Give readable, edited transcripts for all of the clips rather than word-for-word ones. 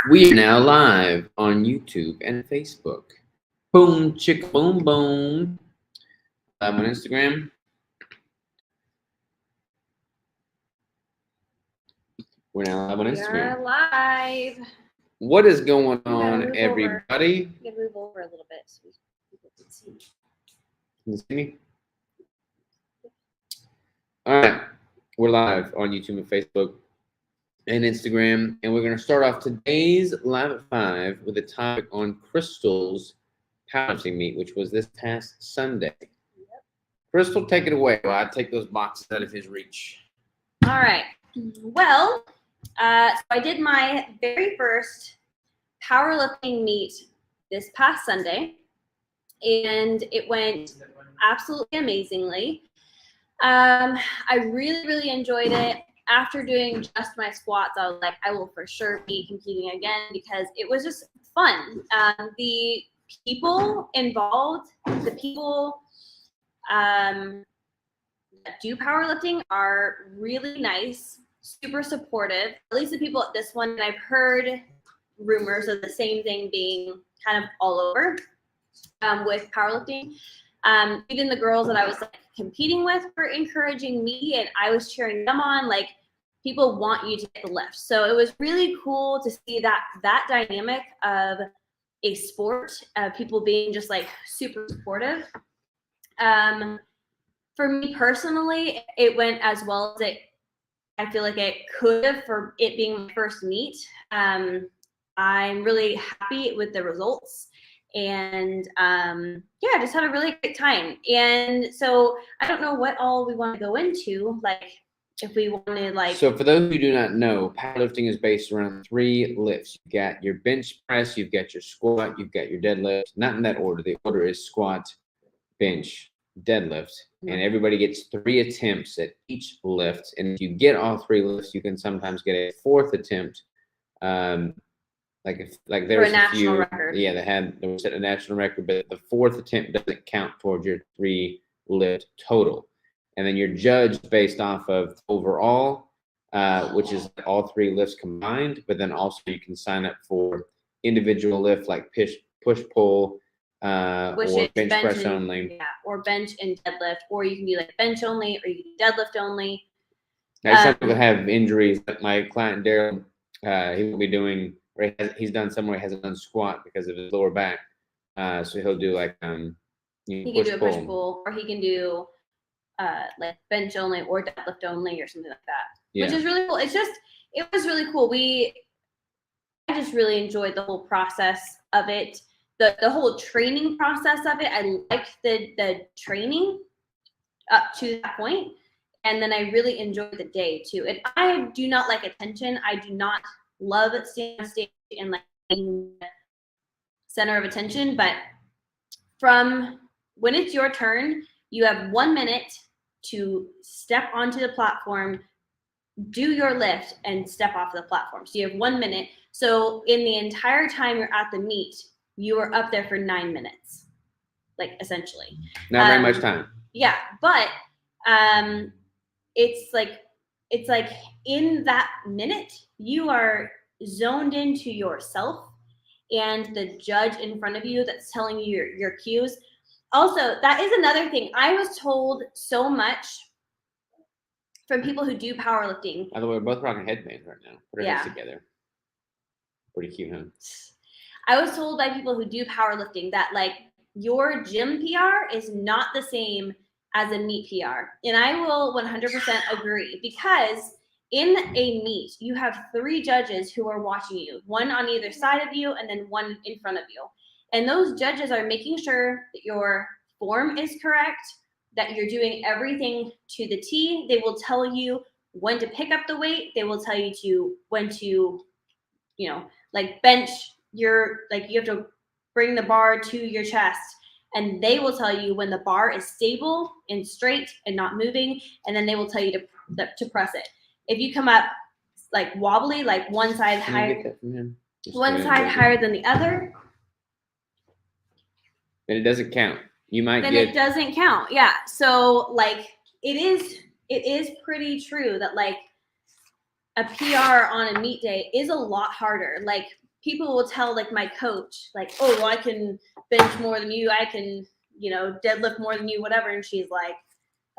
We are now live on YouTube and Facebook. Boom, chick, boom, boom. Live on Instagram. We're now live on We Instagram. are live. What is going gotta on, move everybody? I'm gonna move over a little bit so people can see. Can you see me? All right. We're live on YouTube and Facebook and Instagram. And we're going to start off today's Live at 5 with a topic on Crystal's powerlifting meet, which was this past Sunday. Yep. Crystal, take it away while I take those boxes out of his reach. All right. Well, so I did my very first powerlifting meet this past Sunday, and it went absolutely amazingly. I really, really enjoyed it. After doing just my squats, I was like, I will for sure be competing again because it was just fun. The people involved, the people that do powerlifting are really nice, super supportive. At least the people at this one, and I've heard rumors of the same thing being kind of all over with powerlifting. Even the girls that I was like competing with were encouraging me, and I was cheering them on. Like, people want you to get the lift. So it was really cool to see that dynamic of a sport, people being just like super supportive. For me personally, it went as well as I feel like it could have for it being my first meet. I'm really happy with the results. And yeah, I just had a really great time. And so I don't know what all we want to go into, like if we want to like. So for those who do not know, powerlifting is based around 3 lifts. You've got your bench press, you've got your squat, you've got your deadlift. Not in that order. The order is squat, bench, deadlift. And everybody gets 3 attempts at each lift. And if you get all 3 lifts, you can sometimes get a 4th attempt. Like there's a few, record. Yeah, they were set a national record, but the 4th attempt doesn't count towards your 3 lift total. And then you're judged based off of overall, which is all 3 lifts combined. But then also you can sign up for individual lift like push pull, or bench press only. Yeah, or bench and deadlift, or you can do like bench only, or you can do deadlift only. Now, some people have injuries. Like my client Daryl, he will be doing. Or he's done somewhere he hasn't done squat because of his lower back. So he'll do like he can do a push pull, or he can do like bench only or deadlift only or something like that, which is really cool. It was really cool. I just really enjoyed the whole process of it, the whole training process of it. I liked the training up to that point, and then I really enjoyed the day too. And I do not like attention. I do not love standing on stage and like being the center of attention, but from when it's your turn, you have 1 minute to step onto the platform, do your lift, and step off the platform. So you have 1 minute. So in the entire time you're at the meet, you are up there for 9 minutes, like essentially. Not very much time. Yeah, but it's like in that minute, you are zoned into yourself and the judge in front of you that's telling you your cues. Also, that is another thing. I was told so much from people who do powerlifting. By the way, we're both rocking headbands right now. Put our heads together. Pretty cute, huh? I was told by people who do powerlifting that like your gym PR is not the same as a meet PR. And I will 100% agree, because in a meet, you have 3 judges who are watching you, one on either side of you and then one in front of you. And those judges are making sure that your form is correct, that you're doing everything to the T. They will tell you when to pick up the weight. They will tell you when to, like bench you have to bring the bar to your chest. And they will tell you when the bar is stable and straight and not moving. And then they will tell you to press it. If you come up like wobbly, like one side higher, higher than the other, then it doesn't count. It doesn't count. Yeah. So like it is pretty true that like a PR on a meet day is a lot harder. Like people will tell like my coach, like, oh, well, I can bench more than you, I can, you know, deadlift more than you, whatever. And she's like,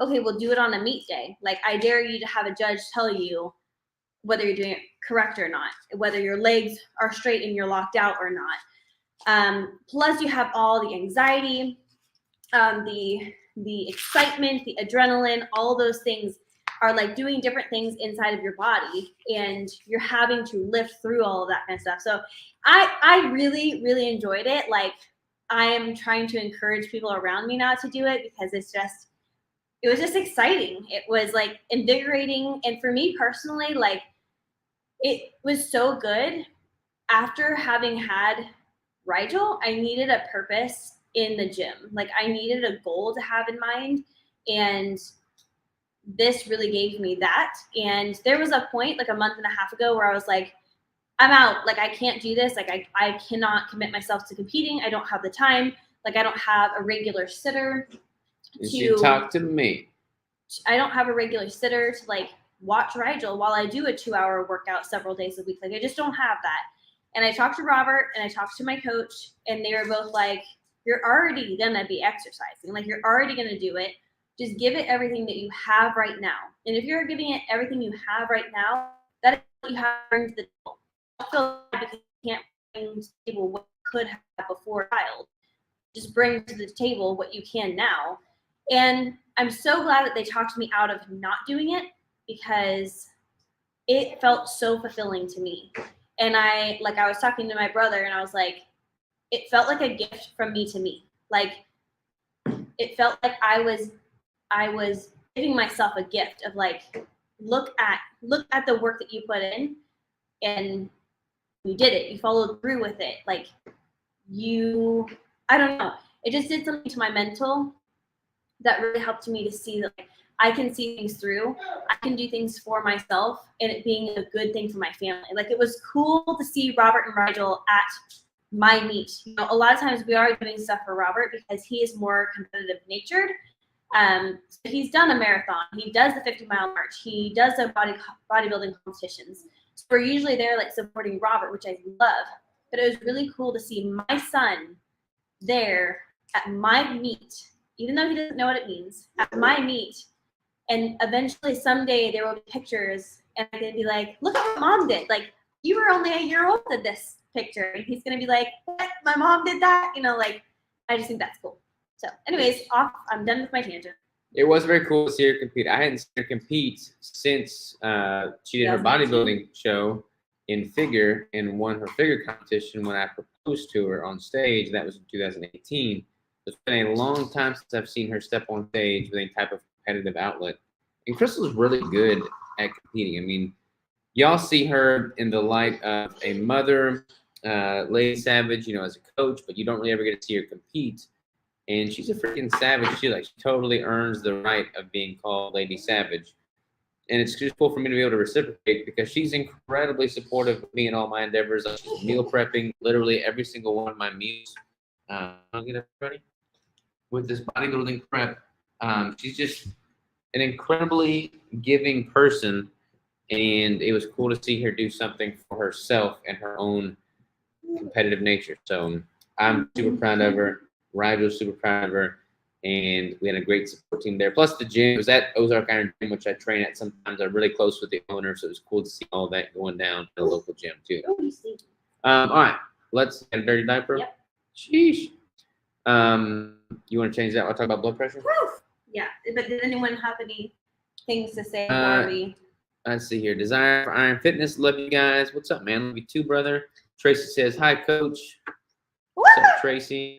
okay, well, do it on a meet day. Like, I dare you to have a judge tell you whether you're doing it correct or not, whether your legs are straight and you're locked out or not. Plus, you have all the anxiety, the excitement, the adrenaline, all those things are like doing different things inside of your body, and you're having to lift through all of that kind of stuff. So I really, really enjoyed it. Like, I am trying to encourage people around me now to do it because it was just exciting. It was like invigorating. And for me personally, like, it was so good. After having had Rigel, I needed a purpose in the gym. Like, I needed a goal to have in mind. And this really gave me that. And there was a point like a month and a half ago where I was like, I'm out. Like, I can't do this. Like, I cannot commit myself to competing. I don't have the time. Like, I don't have a regular sitter. You talk to me. I don't have a regular sitter to like watch Rigel while I do a 2-hour workout several days a week. Like, I just don't have that. And I talked to Robert and I talked to my coach, and they were both like, you're already going to be exercising. Like, you're already going to do it. Just give it everything that you have right now. And if you're giving it everything you have right now, that is what you have to bring to the table. Don't feel bad because you can't bring to the table what you could have before a child. Just bring to the table what you can now. And I'm so glad that they talked me out of not doing it, because it felt so fulfilling to me. And I was talking to my brother, and I was like, it felt like a gift from me to me. Like, it felt like I was giving myself a gift of like, look at the work that you put in, and you did it. You followed through with it. Like, I don't know. It just did something to my mental that really helped me to see that, like, I can see things through. I can do things for myself, and it being a good thing for my family. Like, it was cool to see Robert and Rigel at my meet. You know, a lot of times we are doing stuff for Robert because he is more competitive natured. So he's done a marathon. He does the 50-mile march. He does the bodybuilding competitions. So we're usually there like supporting Robert, which I love. But it was really cool to see my son there at my meet, even though he doesn't know what it means, at my meet. And eventually someday there will be pictures, and I'm going to be like, look at what mom did. Like, you were only a year old at this picture. And he's going to be like, what? My mom did that? You know, like, I just think that's cool. So anyways, I'm done with my tangent. It was very cool to see her compete. I hadn't seen her compete since she did her bodybuilding show in figure and won her figure competition when I proposed to her on stage. That was in 2018. It's been a long time since I've seen her step on stage with any type of competitive outlet. And Crystal's really good at competing. I mean, y'all see her in the light of a mother, Lady Savage, you know, as a coach, but you don't really ever get to see her compete. And she's a freaking savage. She totally earns the right of being called Lady Savage. And it's just cool for me to be able to reciprocate because she's incredibly supportive of me in all my endeavors. She's meal prepping literally every single one of my meals. I'll get everybody with this bodybuilding prep. She's just an incredibly giving person. And it was cool to see her do something for herself and her own competitive nature. So I'm super proud of her. Rival's super proud of her, and we had a great support team there. Plus, the gym was at Ozark Iron Gym, which I train at sometimes. I'm really close with the owner, so it was cool to see all that going down to the local gym too. All right, let's get a dirty diaper. Yep. Sheesh. You want to change that? I'll talk about blood pressure. Yeah, but did anyone have any things to say before we? Let's see here. Desire for Iron Fitness. Love you guys. What's up, man? Love you too, brother. Tracy says, hi, coach. What's up, Tracy?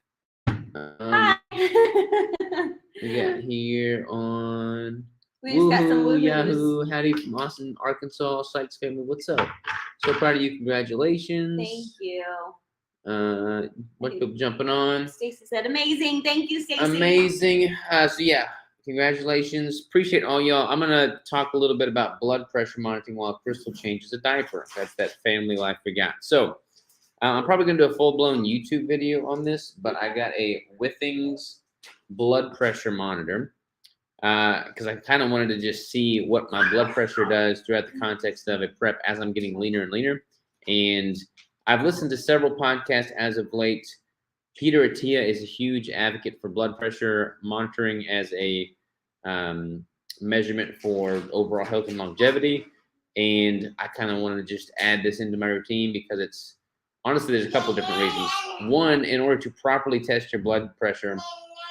Hi. We got here on we just got some woo-hoos. Yahoo. Howdy from Austin, Arkansas. Sykes family. What's up? So proud of you. Congratulations. Thank you. What people jumping on? Stacy said, amazing. Thank you, Stacy. Amazing. So yeah. Congratulations. Appreciate all y'all. I'm going to talk a little bit about blood pressure monitoring while Crystal changes a diaper. That's that family life we got. So I'm probably going to do a full-blown YouTube video on this, but I got a Withings blood pressure monitor because I kind of wanted to just see what my blood pressure does throughout the context of a prep as I'm getting leaner and leaner. And I've listened to several podcasts as of late. Peter Attia is a huge advocate for blood pressure monitoring as a measurement for overall health and longevity. And I kind of want to just add this into my routine because it's honestly, there's a couple of different reasons. One, in order to properly test your blood pressure,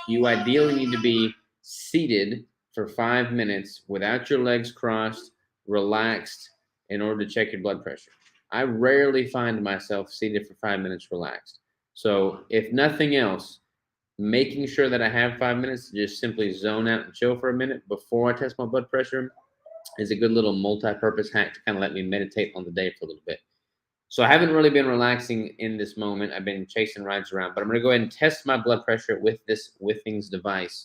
you ideally need to be seated for 5 minutes without your legs crossed, relaxed, in order to check your blood pressure. I rarely find myself seated for 5 minutes relaxed. So if nothing else, making sure that I have 5 minutes to just simply zone out and chill for a minute before I test my blood pressure is a good little multi-purpose hack to kind of let me meditate on the day for a little bit. So I haven't really been relaxing in this moment. I've been chasing rides around, but I'm going to go ahead and test my blood pressure with this Withings device.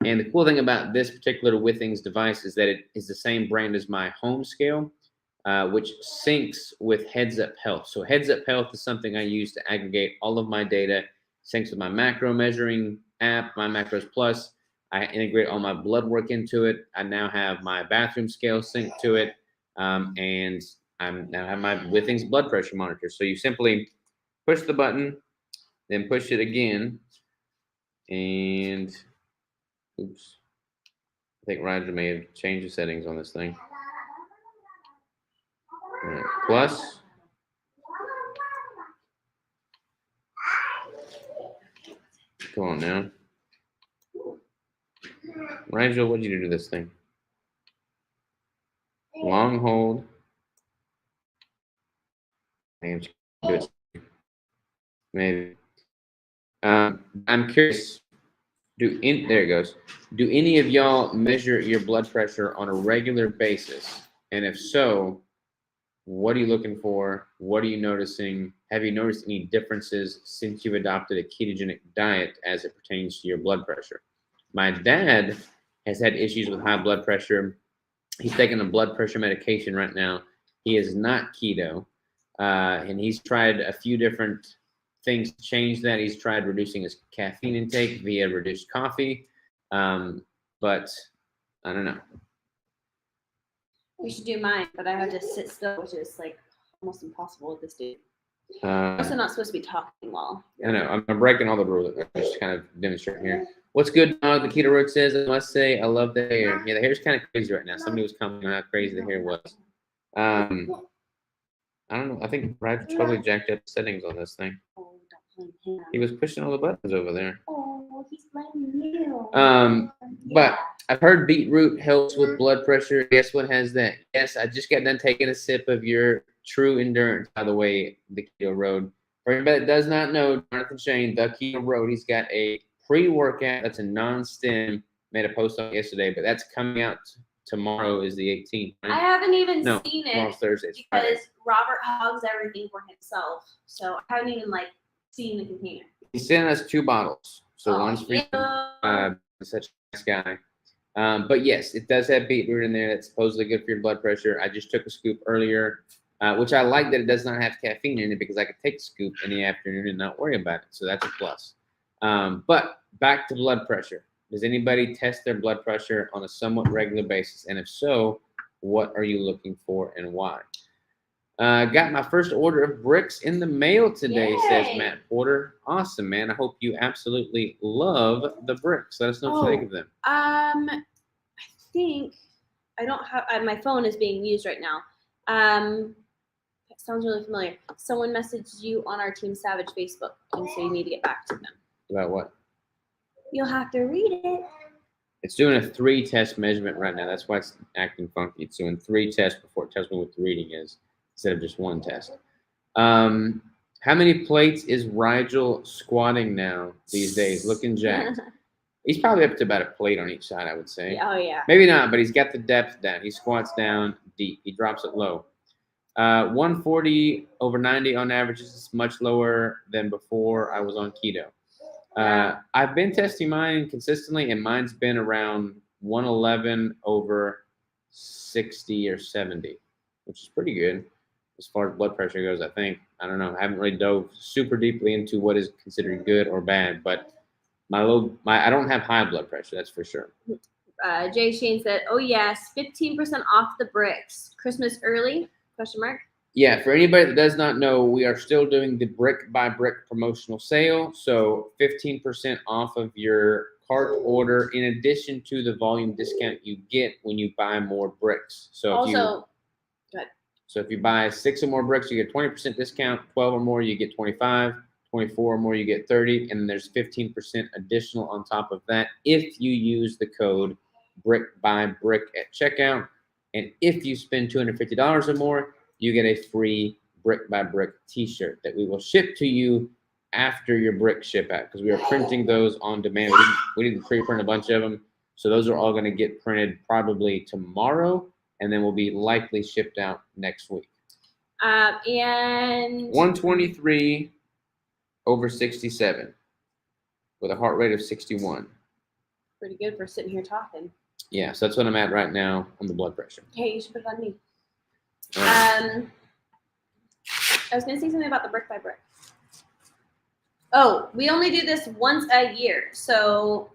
And the cool thing about this particular Withings device is that it is the same brand as my home scale, which syncs with Heads Up Health. So Heads Up Health is something I use to aggregate all of my data, syncs with my macro measuring app, My Macros Plus. I integrate all my blood work into it. I now have my bathroom scale synced to it, and I now have my Withings blood pressure monitor. So you simply push the button, then push it again, and oops, I think Roger may have changed the settings on this thing. All right, plus. Come on now. Rigel, what did you do to this thing? Long hold. And do it. Maybe. I'm curious. There it goes. Do any of y'all measure your blood pressure on a regular basis? And if so, what are you looking for? What are you noticing? Have you noticed any differences since you've adopted a ketogenic diet as it pertains to your blood pressure? My dad has had issues with high blood pressure. He's taking a blood pressure medication right now. He is not keto, and he's tried a few different things to change that. He's tried reducing his caffeine intake via reduced coffee, but I don't know. We should do mine, but I have to sit still, which is like almost impossible with this dude. I'm also not supposed to be talking while. I know. I'm breaking all the rules. I'm just kind of demonstrating here. What's good, dog? The Keto Road says, I must say, I love the hair. Yeah, the hair's kind of crazy right now. Somebody was commenting on how crazy the hair was. I don't know. I think Brad totally jacked up settings on this thing. Oh, don't blame him. He was pushing all the buttons over there. Oh, he's blaming you. But I've heard beetroot helps with blood pressure. Guess what has that? Yes, I just got done taking a sip of your True Endurance, by the way, the Keto Road. For anybody that does not know, Jonathan Shane, the Keto Road, he's got a pre-workout that's a non-stim. Made a post on yesterday, but that's coming out tomorrow is the 18th. Right? I haven't even seen tomorrow's it Thursday. because Robert hogs everything for himself. So I haven't even seen the container. He sent us 2 bottles. So one's for yeah. such a nice guy. But yes, it does have beetroot in there. That's supposedly good for your blood pressure. I just took a scoop earlier, which I like that it does not have caffeine in it because I could take a scoop in the afternoon and not worry about it. So that's a plus. But back to blood pressure. Does anybody test their blood pressure on a somewhat regular basis? And if so, what are you looking for and why? Got my first order of bricks in the mail today, says Matt Porter. Awesome, man. I hope you absolutely love the bricks. Let us know what you think of them. I think I don't have my phone is being used right now. It sounds really familiar. Someone messaged you on our Team Savage Facebook, and so you need to get back to them. About what? You'll have to read it. It's doing a 3-test measurement right now. That's why it's acting funky. It's doing 3 tests before it tells me what the reading is, instead of just 1 test. How many plates is Rigel squatting now these days? Looking jacked. He's probably up to about a plate on each side, I would say. Oh, yeah. Maybe not, but he's got the depth down. He squats down deep. He drops it low. 140 over 90 on average is much lower than before I was on keto. I've been testing mine consistently, and mine's been around 111 over 60 or 70, which is pretty good as far as blood pressure goes, I think. I don't know. I haven't really dove super deeply into what is considered good or bad, but I don't have high blood pressure, that's for sure. Jay Shane said, "Oh yes, 15% off the bricks. Christmas early?" ? Yeah, for anybody that does not know, we are still doing the brick by brick promotional sale. So 15% off of your cart order, in addition to the volume discount you get when you buy more bricks. So Also, if you buy 6 or more bricks, you get 20% discount. 12 or more, you get 25. 24 or more, you get 30, and there's 15% additional on top of that if you use the code brick by brick at checkout. And if you spend $250 or more, you get a free brick by brick t-shirt that we will ship to you after your brick ship out, because we are printing those on demand. We didn't pre-print a bunch of them, so those are all going to get printed probably tomorrow, and then will be likely shipped out next week. And 123 over 67 with a heart rate of 61. pretty good for sitting here talking. Yeah, so that's what I'm at right now on the blood pressure. Hey, you should put it on me. Right. I was gonna say something about the brick by brick. Oh, we only do this once a year. So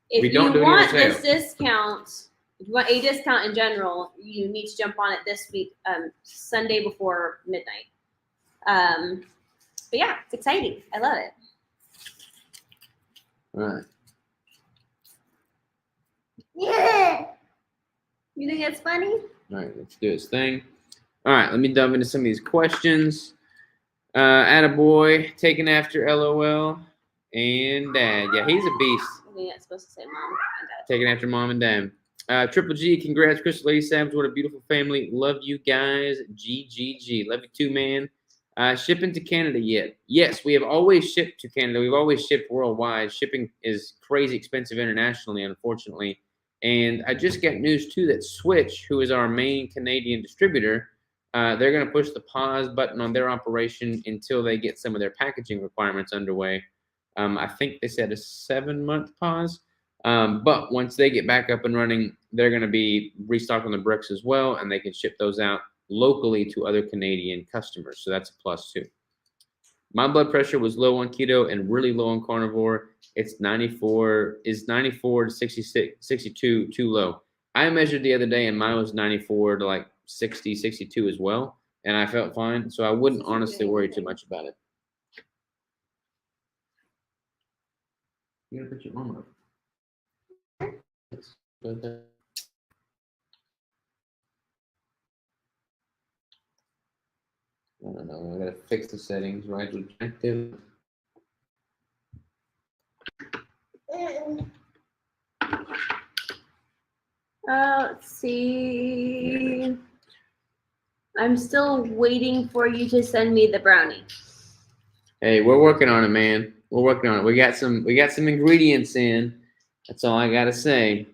if We don't you do it want every this discount, if you want a discount in general, you need to jump on it this week, Sunday before midnight. But yeah, it's exciting. I love it. All right. Yeah. You think that's funny? All right, let's do this thing. All right, let me dive into some of these questions. Attaboy, taken after LOL, and Dad. Yeah, he's a beast. I think that's supposed to say mom and dad. Taken after Mom and Dad. Triple G, congrats, Crystal Lady Savage. What a beautiful family. Love you guys. GGG. Love you too, man. Shipping to Canada yet? Yes, we have always shipped to Canada. We've always shipped worldwide. Shipping is crazy expensive internationally, unfortunately. And I just got news, too, that Switch, who is our main Canadian distributor, they're going to push the pause button on their operation until they get some of their packaging requirements underway. I think they said a 7-month pause. But once they get back up and running, they're going to be restocking the bricks as well, and they can ship those out locally to other Canadian customers. So that's a plus, too. My blood pressure was low on keto and really low on carnivore. It's 94 to 66, 62, too low. I measured the other day and mine was 94 to like 60, 62 as well. And I felt fine. So I wouldn't honestly worry too much about it. You gotta put your arm up. I don't know. I gotta fix the settings. Right, active. Let's see. I'm still waiting for you to send me the brownie. Hey, we're working on it, man. We're working on it. We got some ingredients in. That's all I gotta say.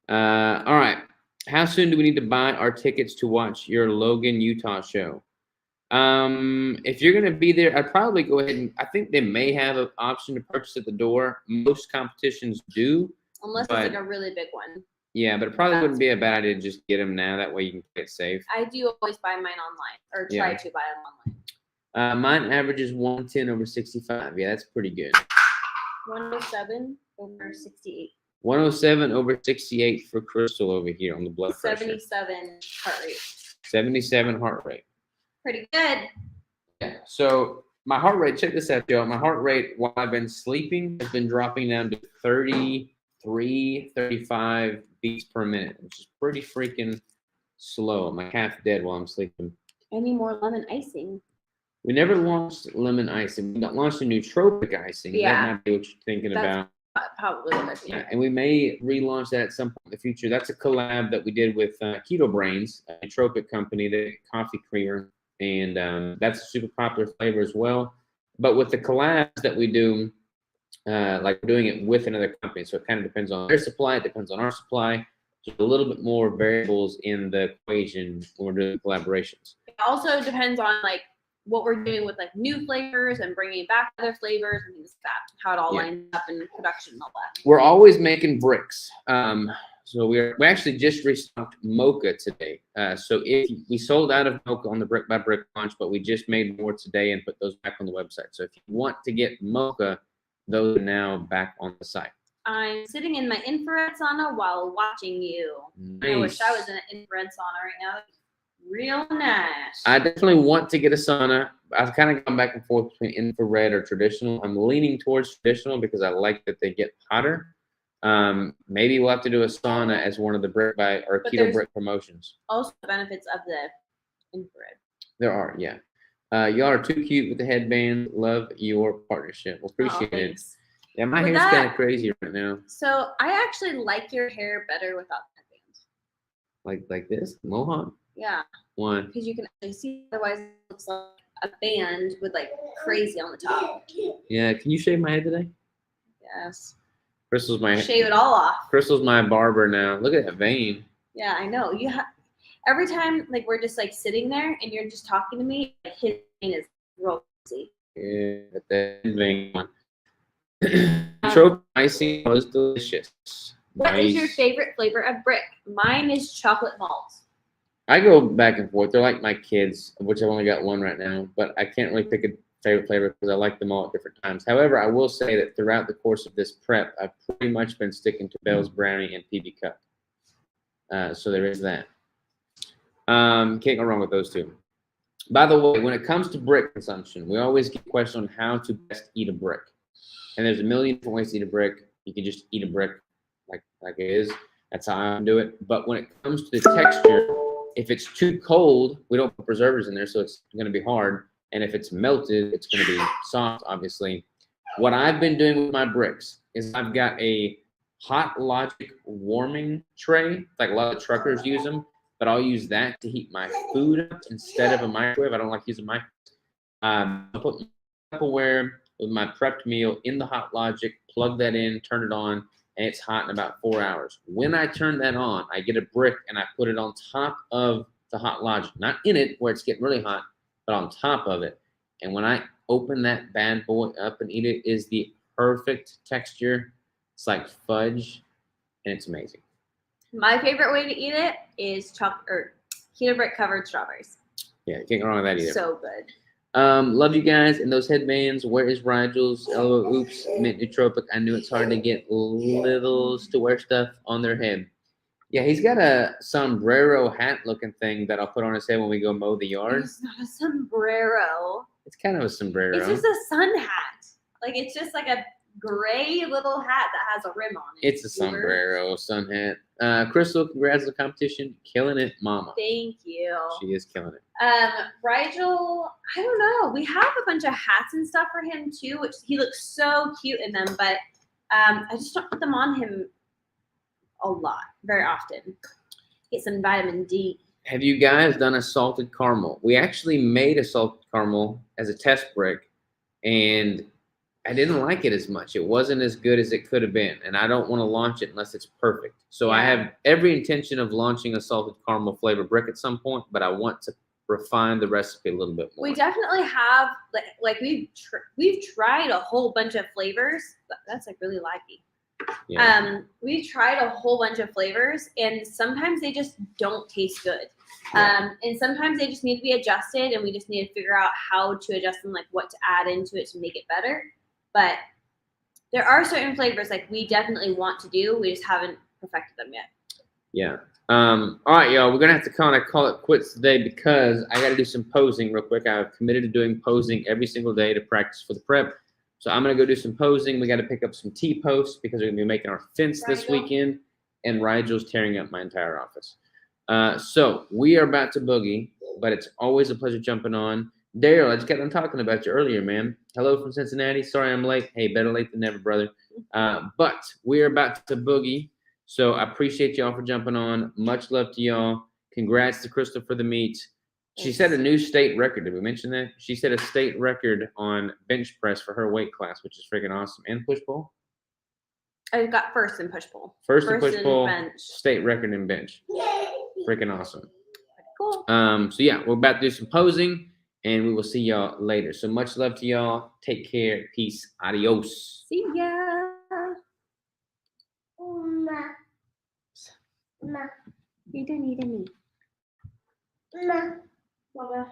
All right. How soon do we need to buy our tickets to watch your Logan, Utah show? If you're gonna be there, I'd probably go ahead and I think they may have an option to purchase at the door. Most competitions do. Unless it's like a really big one. Yeah, but it probably wouldn't be a bad idea to just get them now. That way you can play it safe. I do always buy mine online, or try to buy them online. Mine averages 110 over 65. Yeah, that's pretty good. 107 over 68. 107 over 68 for Crystal over here on the blood pressure. 77 heart rate. 77 heart rate. Pretty good. Yeah. So my heart rate, check this out, Joe. My heart rate while I've been sleeping has been dropping down to 33, 35 beats per minute, which is pretty freaking slow. I'm like half dead while I'm sleeping. I need more lemon icing. We never launched lemon icing. We launched a nootropic icing. Yeah. That might be what you're thinking about. Probably what I think. Yeah, and we may relaunch that at some point in the future. That's a collab that we did with Keto Brains, a nootropic company, the coffee creamer, and that's a super popular flavor as well. But with the collabs that we do, like we're doing it with another company, so it kind of depends on their supply, it depends on our supply. There's a little bit more variables in the equation when we're doing collaborations. It also depends on like what we're doing with like new flavors and bringing back other flavors and things like that, how it all lines up in production and all that. We're always making bricks. So we actually just restocked mocha today. So if we sold out of mocha on the brick by brick launch, but we just made more today and put those back on the website. So if you want to get mocha, those are now back on the site. I'm sitting in my infrared sauna while watching you. Nice. I wish I was in an infrared sauna right now. real nice. I definitely want to get a sauna. I've kind of gone back and forth between infrared or traditional. I'm leaning towards traditional because I like that they get hotter. Maybe we'll have to do a sauna as one of the Brick by or But Keto there's Brick promotions. also the benefits of the infrared. There are, yeah. Y'all are too cute with the headband. Love your partnership. Well, appreciate it. Thanks. Yeah, my With hair's that- kind of crazy right now. So I actually like your hair better without the headband. Like this mohawk Yeah, one. because you can actually see. Otherwise, it looks like a band with like crazy on the top. Yeah, can you shave my head today? Yes. Crystal's my Shave it all off. Crystal's my barber now. Look at that vein. Yeah, I know. You have every time like we're just like sitting there and you're just talking to me. Like, his vein is real crazy. Yeah, that vein one. Trope icing was delicious. What is your Nice. favorite flavor of brick? Mine is chocolate malt. I go back and forth. They're like my kids, of which I've only got one right now, but I can't really pick a favorite flavor because I like them all at different times. However, I will say that throughout the course of this prep, I've pretty much been sticking to Bell's Brownie and PB Cup. So there is that. Can't go wrong with those two. By the way, when it comes to brick consumption, we always get questions on how to best eat a brick. And there's a million different ways to eat a brick. You can just eat a brick like it is. That's how I do it. But when it comes to the texture, if it's too cold, we don't put preservatives in there, so it's going to be hard. And if it's melted, it's going to be soft, obviously. What I've been doing with my bricks is I've got a Hot Logic warming tray. Like a lot of truckers use them, but I'll use that to heat my food up instead of a microwave. I don't like using microwave. I'll put my Tupperware with my prepped meal in the Hot Logic, plug that in, turn it on, and it's hot in about 4 hours. When I turn that on, I get a brick and I put it on top of the Hot Logic. Not in it where it's getting really hot, but on top of it. And when I open that bad boy up and eat it, is the perfect texture. It's like fudge, and it's amazing. My favorite way to eat it is keto brick covered strawberries. Yeah, you can't go wrong with that either. So good. Love you guys. And those headbands, where is Rigel's? LOL, oops, mint nootropic. I knew it's hard to get littles to wear stuff on their head. Yeah, he's got a sombrero hat looking thing that I'll put on his head when we go mow the yard. It's not a sombrero. It's kind of a sombrero. It's just a sun hat. Like it's just like a gray little hat that has a rim on it. It's a sombrero, sun hat. Crystal, congrats on the competition. Killing it, mama. Thank you. She is killing it. Rigel, I don't know. We have a bunch of hats and stuff for him too, which he looks so cute in them, but I just don't put them on him a lot, very often. Get some vitamin D. Have you guys done a salted caramel? We actually made a salted caramel as a test brick, and I didn't like it as much. It wasn't as good as it could have been, and I don't want to launch it unless it's perfect. So I have every intention of launching a salted caramel flavor brick at some point, but I want to refine the recipe a little bit more. We definitely have like we've tried a whole bunch of flavors. That's like really laggy. Yeah. We've tried a whole bunch of flavors, and sometimes they just don't taste good. Yeah. And sometimes they just need to be adjusted, and we just need to figure out how to adjust them, like what to add into it to make it better. But there are certain flavors like we definitely want to do. We just haven't perfected them yet. Yeah. All right, y'all. We're gonna have to kind of call it quits today because I got to do some posing real quick. I've committed to doing posing every single day to practice for the prep. So I'm gonna go do some posing. We got to pick up some T-posts because we're gonna be making our fence this weekend, and Rigel's tearing up my entire office. So we are about to boogie, but it's always a pleasure jumping on. Daryl, I just got done talking about you earlier, man. Hello from Cincinnati. Sorry I'm late. Hey, better late than never, brother. But we're about to boogie. So I appreciate y'all for jumping on. Much love to y'all. Congrats to Crystal for the meet. She set a new state record. Did we mention that? She set a state record on bench press for her weight class, which is freaking awesome. And push pull? I got first in push pull. First in push pull, bench. state record in bench. Freaking awesome. Cool. So yeah, we're about to do some posing, and we will see y'all later. So much love to y'all. Take care. Peace. Adios. See ya. You don't need any. Mama.